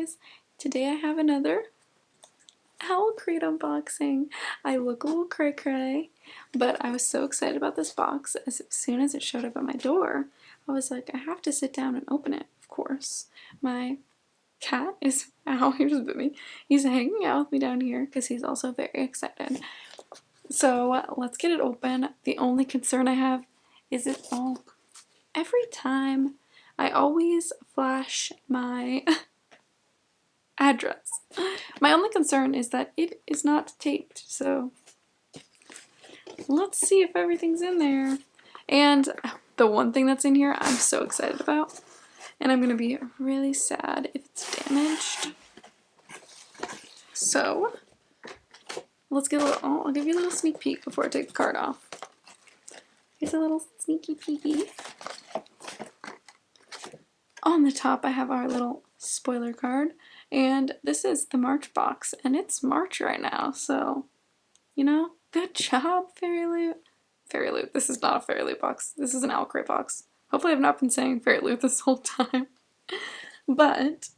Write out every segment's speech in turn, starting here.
guys, today I have another Owlcrate unboxing. I look a little cray-cray, but I was so excited about this box. As soon as it showed up at my door, I was like, I have to sit down and open it, of course. My cat is, ow, he just bit me. He's hanging out with me down here because he's also very excited. So let's get it open. The only concern I have is every time I always flash my address. My only concern is that it is not taped, so let's see if everything's in there. And the one thing that's in here I'm so excited about, and I'm gonna be really sad if it's damaged. So let's get a little, I'll give you a little sneak peek before I take the card off. Here's a little sneaky peeky. On the top I have our little spoiler card, and this is the March box, and it's March right now, so, you know, good job, Fairy Loot. Fairy Loot, this is not a Fairy Loot box, this is an Owlcrate box. Hopefully I've not been saying Fairy Loot this whole time. But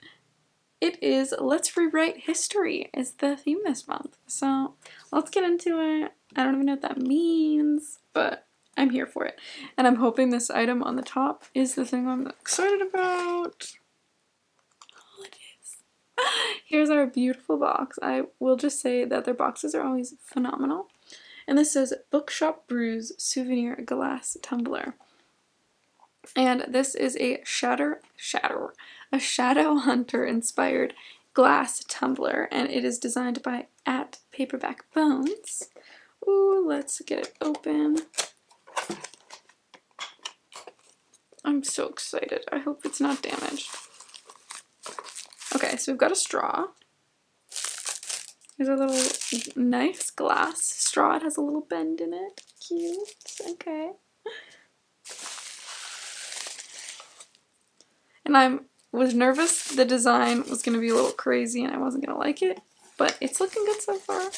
it is Let's Rewrite History is the theme this month, so let's get into it. I don't even know what that means, but I'm here for it. And I'm hoping this item on the top is the thing I'm excited about. Oh, it is. Here's our beautiful box. I will just say that their boxes are always phenomenal. And this says Bookshop Brews Souvenir Glass Tumbler. And this is a Shadow Hunter inspired glass tumbler, and it is designed by @Paperback_Bones. Ooh, let's get it open. I'm so excited. I hope it's not damaged. Okay, so we've got a straw. There's a little nice glass straw. It has a little bend in it. Cute. Okay. And I was nervous the design was going to be a little crazy and I wasn't going to like it, but it's looking good so far.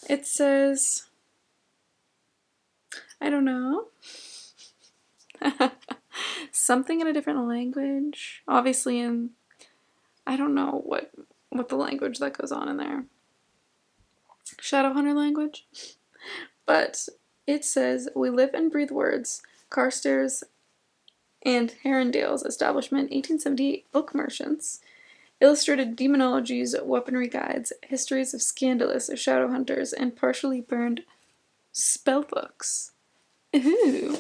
It says, I don't know, something in a different language, obviously in, I don't know what the language that goes on in there. Shadowhunter language? But it says, we live and breathe words, Carstairs and Herondale's establishment, 1878 book merchants, illustrated demonologies, weaponry guides, histories of scandalous shadow hunters, and partially burned spell books. Ooh,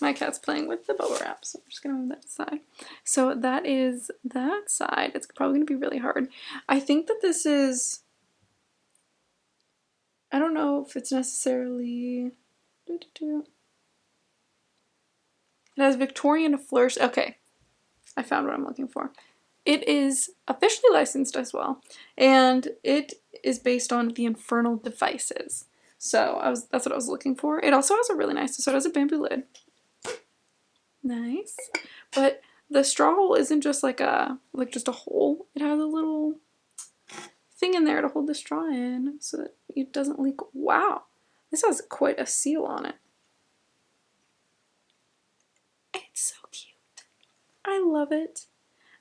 my cat's playing with the bubble wrap, so I'm just gonna move that aside. So that is that side. It's probably gonna be really hard. I think that this is, I don't know if it's necessarily, it has Victorian flourish. Okay, I found what I'm looking for. It is officially licensed as well, and it is based on the Infernal Devices. So that's what I was looking for. It also has a really nice, so it has a bamboo lid. Nice. But the straw hole isn't just like just a hole. It has a little thing in there to hold the straw in so that it doesn't leak. Wow, this has quite a seal on it. It's so cute. I love it.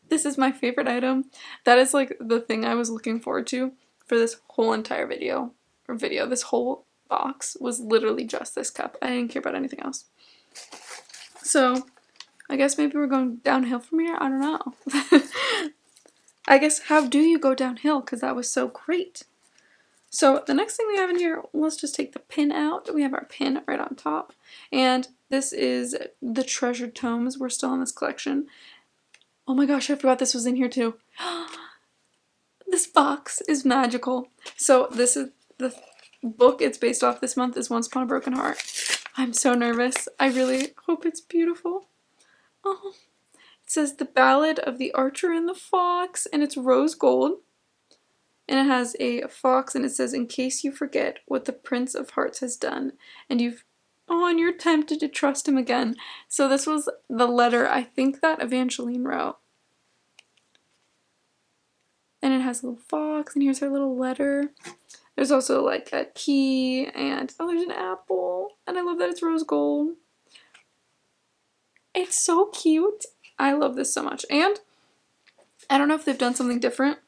This is my favorite item. That is like the thing I was looking forward to for this whole entire video. This whole box was literally just this cup. I didn't care about anything else. So I guess maybe we're going downhill from here. I don't know. I guess how do you go downhill? Because that was so great. So the next thing we have in here, let's just take the pin out. We have our pin right on top. And this is the Treasured Tomes. We're still in this collection. Oh my gosh, I forgot this was in here too. This box is magical. So this is the book it's based off this month is Once Upon a Broken Heart. I'm so nervous. I really hope it's beautiful. Oh, it says The Ballad of the Archer and the Fox, and it's rose gold. And it has a fox, and it says, in case you forget what the Prince of Hearts has done, and you're tempted to trust him again. So this was the letter I think that Evangeline wrote. And it has a little fox, and here's her little letter. There's also like a key, and oh, there's an apple. And I love that it's rose gold. It's so cute. I love this so much. And I don't know if they've done something different,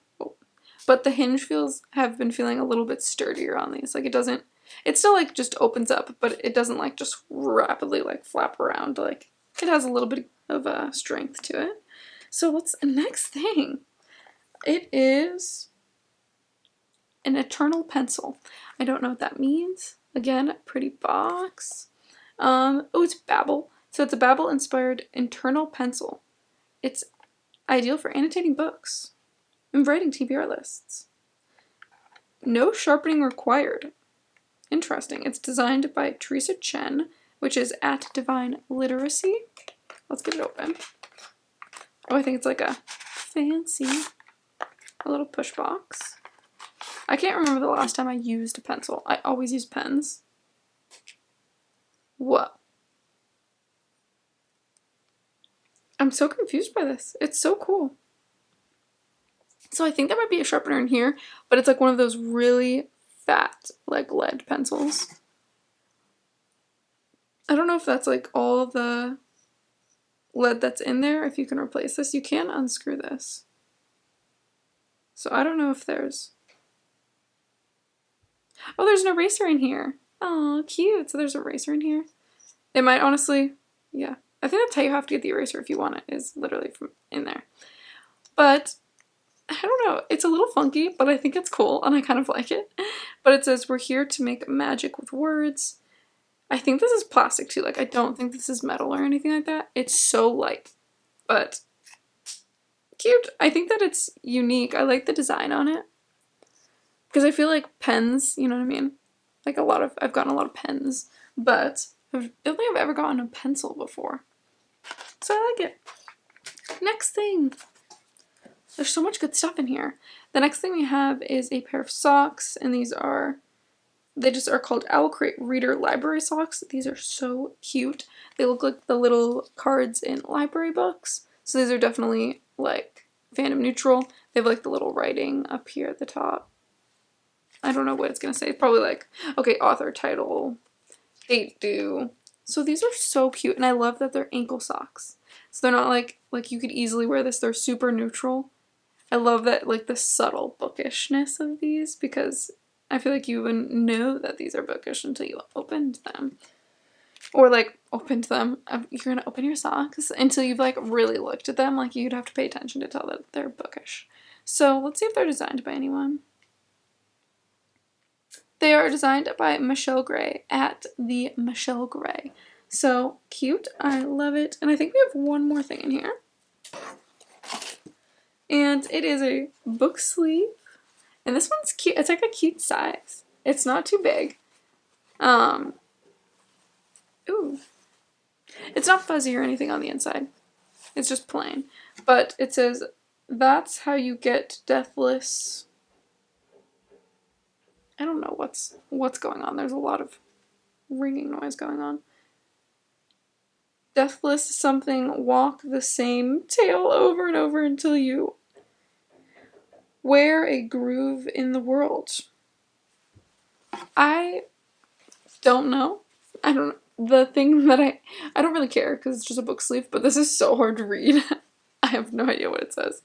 but the hinge have been feeling a little bit sturdier on these. Like it still like just opens up, but it doesn't like just rapidly like flap around. Like it has a little bit of strength to it. So what's the next thing? It is an eternal pencil. I don't know what that means. Again, pretty box. Oh, it's Babbel. So it's a Babbel-inspired internal pencil. It's ideal for annotating books and writing TBR lists. No sharpening required. Interesting. It's designed by Teresa Chen, which is at Divine Literacy. Let's get it open. Oh, I think it's like a little push box. I can't remember the last time I used a pencil. I always use pens. Whoa. I'm so confused by this. It's so cool. So I think there might be a sharpener in here, but it's like one of those really fat, like lead pencils. I don't know if that's like all the lead that's in there. If you can replace this, you can unscrew this. So I don't know if there's... Oh, there's an eraser in here. Oh, cute. So there's an eraser in here. It might honestly, yeah. I think that's how you have to get the eraser if you want it, is literally from in there. But I don't know. It's a little funky, but I think it's cool and I kind of like it. But it says, we're here to make magic with words. I think this is plastic too. Like, I don't think this is metal or anything like that. It's so light, but cute. I think that it's unique. I like the design on it. Because I feel like pens, you know what I mean? Like I've gotten a lot of pens, but I don't think I've ever gotten a pencil before. So I like it. Next thing. There's so much good stuff in here. The next thing we have is a pair of socks, and they just are called Owlcrate Reader Library Socks. These are so cute. They look like the little cards in library books. So these are definitely like fandom neutral. They have like the little writing up here at the top. I don't know what it's gonna say. It's probably like, okay, author, title, date due. So these are so cute, and I love that they're ankle socks. So they're not like you could easily wear this. They're super neutral. I love that, like, the subtle bookishness of these, because I feel like you wouldn't know that these are bookish until you opened them. Or, like, opened them. You're gonna open your socks until you've, like, really looked at them. Like, you'd have to pay attention to tell that they're bookish. So let's see if they're designed by anyone. They are designed by Michelle Gray at the Michelle Gray. So cute. I love it. And I think we have one more thing in here. And it is a book sleeve. And this one's cute. It's like a cute size. It's not too big. Ooh. It's not fuzzy or anything on the inside. It's just plain. But it says, that's how you get deathless. I don't know what's going on. There's a lot of ringing noise going on. Deathless something, walk the same tale over and over until you wear a groove in the world. I don't know. The thing that I don't really care because it's just a book sleeve, but this is so hard to read. I have no idea what it says.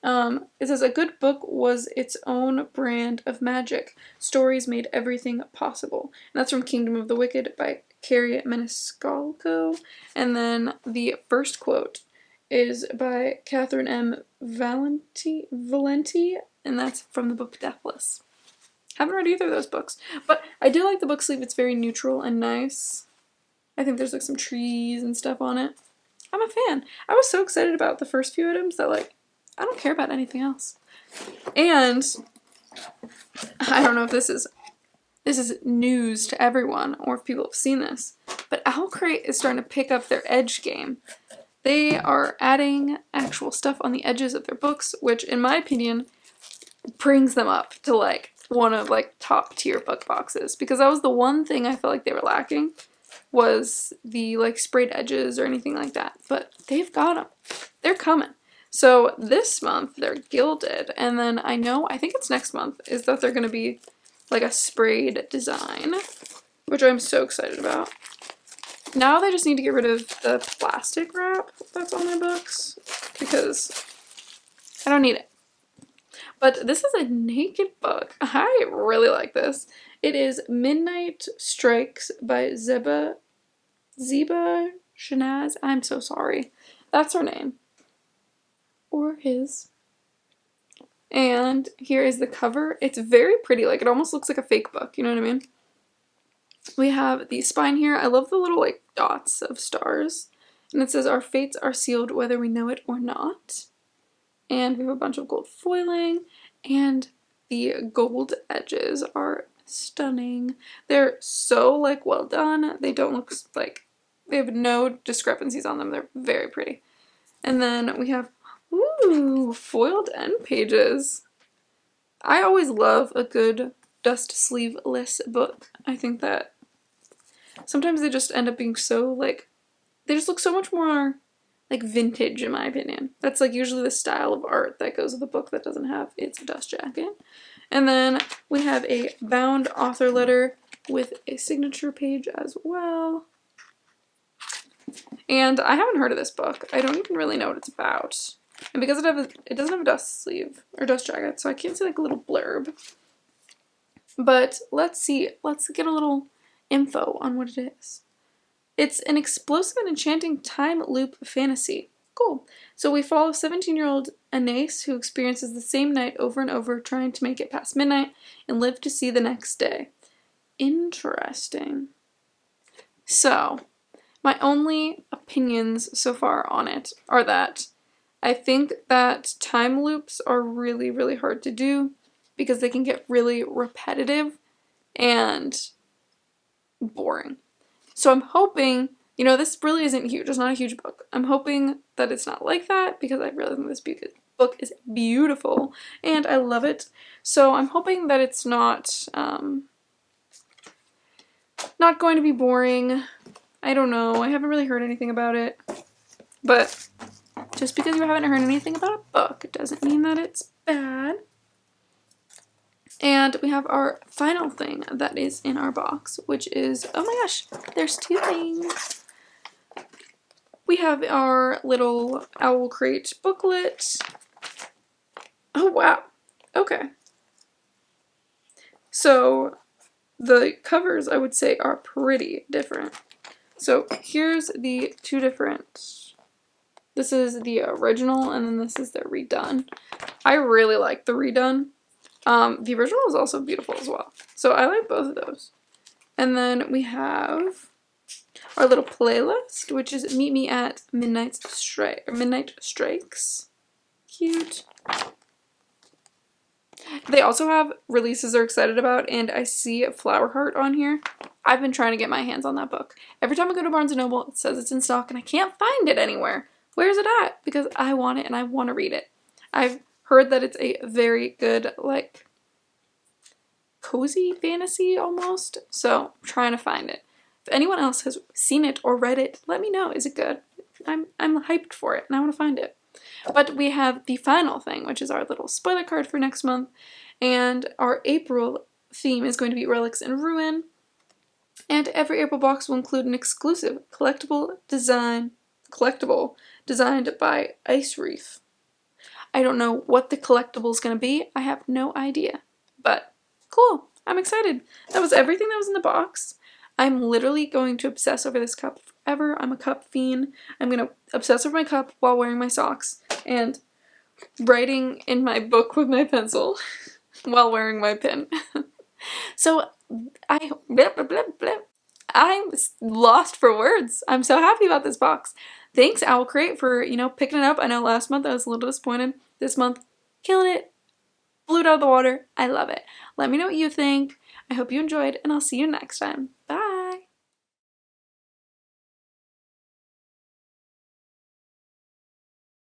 It says, a good book was its own brand of magic. Stories made everything possible. And that's from Kingdom of the Wicked by Carrie Maniscalco. And then the first quote is by Catherine M. Valenti, and that's from the book Deathless. Haven't read either of those books, but I do like the book sleeve. It's very neutral and nice. I think there's like some trees and stuff on it. I'm a fan. I was so excited about the first few items that like, I don't care about anything else. And I don't know if this is news to everyone or if people have seen this, but Owlcrate is starting to pick up their edge game. They are adding actual stuff on the edges of their books, which in my opinion brings them up to like one of like top tier book boxes, because that was the one thing I felt like they were lacking, was the like sprayed edges or anything like that. But they've got them. They're coming. So this month they're gilded, and then I think it's next month is that they're going to be like a sprayed design, which I'm so excited about. Now they just need to get rid of the plastic wrap that's on their books, because I don't need it. But this is a naked book. I really like this. It is Midnight Strikes by Zeba Shanaz. I'm so sorry. That's her name. Or his. And here is the cover. It's very pretty. Like, it almost looks like a fake book. You know what I mean? We have the spine here. I love the little, like, dots of stars. And it says, our fates are sealed whether we know it or not. And we have a bunch of gold foiling. And the gold edges are stunning. They're so, like, well done. They don't look like, they have no discrepancies on them. They're very pretty. And then we have, ooh, foiled end pages. I always love a good dust sleeveless book. I think that sometimes they just end up being so, like, they just look so much more, like, vintage in my opinion. That's, like, usually the style of art that goes with a book that doesn't have its dust jacket. And then we have a bound author letter with a signature page as well. And I haven't heard of this book. I don't even really know what it's about. And because it doesn't have a dust sleeve or dust jacket, so I can't see like a little blurb. But let's see. Let's get a little info on what it is. It's an explosive and enchanting time loop fantasy. Cool. So we follow 17-year-old Anais who experiences the same night over and over, trying to make it past midnight and live to see the next day. Interesting. So, my only opinions so far on it are that I think that time loops are really, really hard to do because they can get really repetitive and boring. So I'm hoping, you know, this really isn't huge. It's not a huge book. I'm hoping that it's not like that because I really think this book is beautiful and I love it. So I'm hoping that it's not going to be boring. I don't know. I haven't really heard anything about it. But just because you haven't heard anything about a book, it doesn't mean that it's bad. And we have our final thing that is in our box, which is, oh my gosh, there's two things. We have our little Owlcrate booklet. Oh, wow. Okay. So the covers, I would say, are pretty different. So here's the two different. This is the original, and then this is the redone. I really like the redone. The original is also beautiful as well. So I like both of those. And then we have our little playlist, which is Meet Me at Midnight Strikes. Cute. They also have releases they're excited about, and I see Flower Heart on here. I've been trying to get my hands on that book. Every time I go to Barnes & Noble, it says it's in stock, and I can't find it anywhere. Where is it at? Because I want it, and I want to read it. I've heard that it's a very good, like, cozy fantasy almost. So I'm trying to find it. If anyone else has seen it or read it, let me know. Is it good? I'm hyped for it and I want to find it. But we have the final thing, which is our little spoiler card for next month. And our April theme is going to be Relics in Ruin. And every April box will include an exclusive collectible designed by Ice Reef. I don't know what the collectible is going to be. I have no idea. But cool. I'm excited. That was everything that was in the box. I'm literally going to obsess over this cup forever. I'm a cup fiend. I'm going to obsess over my cup while wearing my socks and writing in my book with my pencil while wearing my pen. So I'm lost for words. I'm so happy about this box. Thanks, Owlcrate, for, picking it up. I know last month I was a little disappointed. This month, killing it. Blew it out of the water. I love it. Let me know what you think. I hope you enjoyed, and I'll see you next time. Bye!